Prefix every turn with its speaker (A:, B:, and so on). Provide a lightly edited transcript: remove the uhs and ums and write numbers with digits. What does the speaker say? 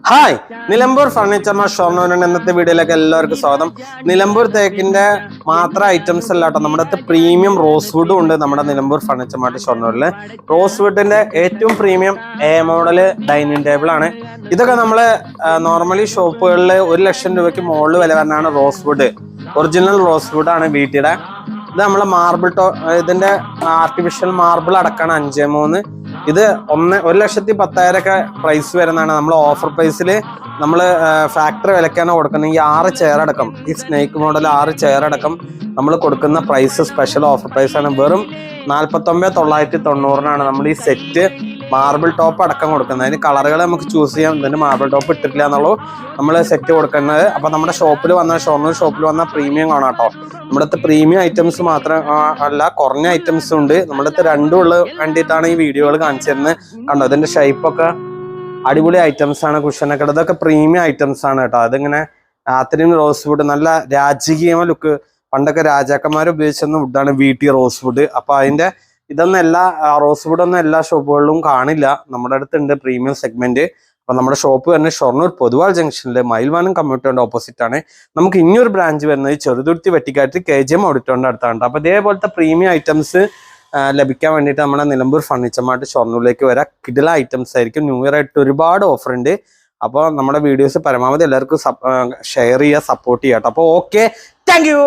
A: Hi, Nilambur furniture mart ഷൊർണൂരിന്റെ ഇന്നത്തെ വീഡിയോയിലേക്ക് എല്ലാവർക്കും സ്വാഗതം. നിലമ്പൂർ തേക്കിന്റെ മാത്രം ഐറ്റംസ് അല്ല കേട്ടോ, നമ്മുടെ അടുത്ത് പ്രീമിയം റോസ് വുഡും ഉണ്ട്. നമ്മുടെ നിലമ്പൂർ ഫർണിച്ചർ മാർട്ട് ഷൊർണൂരിൽ റോസ് വുഡിന്റെ ഏറ്റവും premium A model dining table ആണ്. ഇതൊക്കെ നമ്മള് നോർമലി ഷോപ്പുകളിൽ 1,00,000 രൂപയ്ക്ക് മുകളിൽ വില വരുന്നതാണ് rose would. Original rose would ആണ് വീട്ടിയുടെ. ഇത് നമ്മളെ മാർബിൾ ഇതിന്റെ ആർട്ടിഫിഷ്യൽ മാർബിൾ അടക്കാണ് 5.3. ഇത് 1,10,000 ഒക്കെ പ്രൈസ് വരുന്നതാണ്. നമ്മൾ ഓഫർ പ്രൈസിൽ നമ്മൾ ഫാക്ടറി വിലക്കാണ് കൊടുക്കുന്നത്. ഈ 6 ചെയർ അടക്കം, ഈ സ്നേക്ക് മോഡൽ 6 ചെയർ അടക്കം നമ്മൾ കൊടുക്കുന്ന പ്രൈസ് സ്പെഷ്യൽ ഓഫർ പ്രൈസ് ആണ്. വെറും 49,990 നമ്മൾ ഈ സെറ്റ് മാർബിൾ ടോപ്പ് അടക്കം കൊടുക്കുന്നത്. അതിന് കളറുകൾ നമുക്ക് ചൂസ് ചെയ്യാം. ഇതിന് മാർബിൾ ടോപ്പ് ഇട്ടിട്ടില്ല എന്നുള്ളൂ നമ്മൾ സെറ്റ് കൊടുക്കുന്നത്. അപ്പൊ നമ്മുടെ ഷോപ്പിൽ വന്ന ഷൊർണൂർ ഷോപ്പിൽ വന്ന പ്രീമിയം കാണാം കേട്ടോ. നമ്മുടെ അടുത്ത് പ്രീമിയം ഐറ്റംസ് മാത്രം അല്ല, കുറഞ്ഞ ഐറ്റംസും ഉണ്ട്. നമ്മുടെ അടുത്ത് രണ്ടും ഉള്ള വേണ്ടിയിട്ടാണ് ഈ വീഡിയോകൾ കാണിച്ചു തരുന്നത്. കണ്ടോ, ഇതിന്റെ ഷേപ്പൊക്കെ അടിപൊളി ഐറ്റംസ് ആണ്. കുഷനൊക്കെ ഇതൊക്കെ പ്രീമിയം ഐറ്റംസ് ആണ് കേട്ടോ. അതിങ്ങനെ അത്രയും റോസ് വുഡ് നല്ല രാജകീയ ലുക്ക്. പണ്ടൊക്കെ രാജാക്കന്മാർ ഉപയോഗിച്ചിരുന്ന വുഡാണ് വീട്ടി റോസ് വുഡ്. അപ്പൊ അതിന്റെ ഇതൊന്നും റോസ് വുഡ് ഒന്നും എല്ലാ ഷോപ്പുകളിലും കാണില്ല. നമ്മുടെ അടുത്തുണ്ട് പ്രീമിയം സെഗ്മെന്റ്. അപ്പൊ നമ്മുടെ ഷോപ്പ് തന്നെ ഷൊർണൂർ പൊതുവാൾ ജംഗ്ഷനിൽ മയിൽവാനം കമ്മ്യൂണിറ്റിയുടെ ഓപ്പോസിറ്റ് ആണ്. നമുക്ക് ഇനിയൊരു ബ്രാഞ്ച് വരുന്നത് ചെറുതുരുത്തി വെട്ടിക്കാറ്റ് KGM ഓഡിറ്റോറിന്റെ അടുത്താണ്. അപ്പൊ ഇതേപോലത്തെ പ്രീമിയം ഐറ്റംസ് ലഭിക്കാൻ വേണ്ടിയിട്ട് നമ്മുടെ നിലമ്പൂർ ഫർണിച്ചർ മാർട്ട് ഷൊർണൂരിലേക്ക് വരാം. കിടില ഐറ്റംസ് ആയിരിക്കും. ന്യൂ ഇയർ ആയിട്ട് ഒരുപാട് ഓഫർ ഉണ്ട്. അപ്പോൾ നമ്മുടെ വീഡിയോസ് പരമാവധി എല്ലാവർക്കും ഷെയർ ചെയ്യുക, സപ്പോർട്ട് ചെയ്യാം കേട്ടോ. അപ്പോൾ ഓക്കെ, താങ്ക് യു.